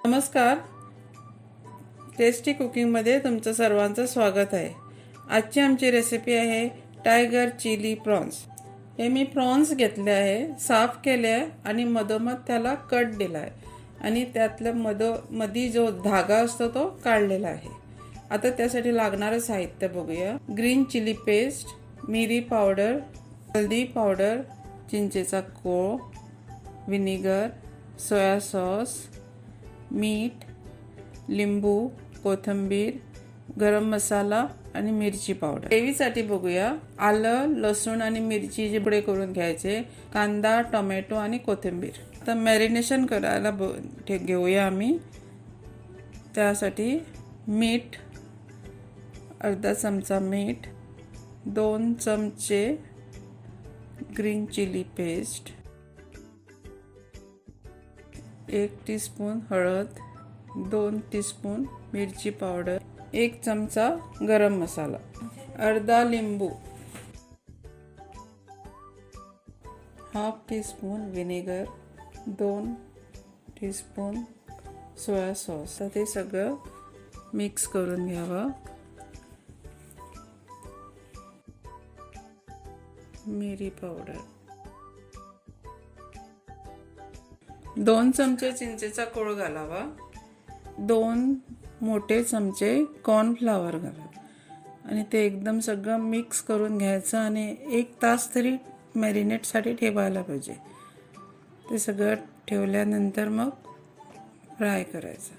नमस्कार, टेस्टी कुकिंगमध्ये तुमचं सर्वांचं स्वागत आहे। आजची आमची रेसिपी आहे टायगर चिली प्रॉन्स। हे मी प्रॉन्स घेतले आहे, साफ केले आहे आणि मधोमध त्याला कट दिला आहे आणि त्यातलं मधी जो धागा असतो तो काढलेला आहे। आता त्यासाठी लागणारे साहित्य बघूया। ग्रीन चिली पेस्ट, मिरी पावडर, हळदी पावडर, चिंचेचा कोळ, विनेगर, सोया सॉस, मीठ, लिंबू, कोथिंबीर, गरम मसाला आणि मिरची पावडर। ग्रेव्हीसाठी बघूया। आलं, लसूण आणि मिरची पुडे करून घ्यायचे, कांदा, टोमॅटो आणि कोथिंबीर। आता मॅरिनेशन करायला घेऊया आम्ही। त्यासाठी मीठ, अर्धा चमचा मीठ, 2 चमचे ग्रीन चिली पेस्ट, 1 टीस्पून हळद, 2 टीस्पून मिरची पावडर, 1 चमचा गरम मसाला, अर्धा लिंबू, half teaspoon vinegar, 2 teaspoon soya sauce. तर ते सगळं मिक्स करून घ्यावं। मिरी पावडर, 2 चमचे चिंचेचा कोळ घालावा, 2 मोठे चमचे कॉर्नफ्लॉवर घालावा आणि ते एकदम सगळं मिक्स करून घ्यायचं आणि 1 तास तरी मॅरिनेटसाठी ठेवायला पाहिजे। ते सगळं ठेवल्यानंतर मग फ्राय करायचं।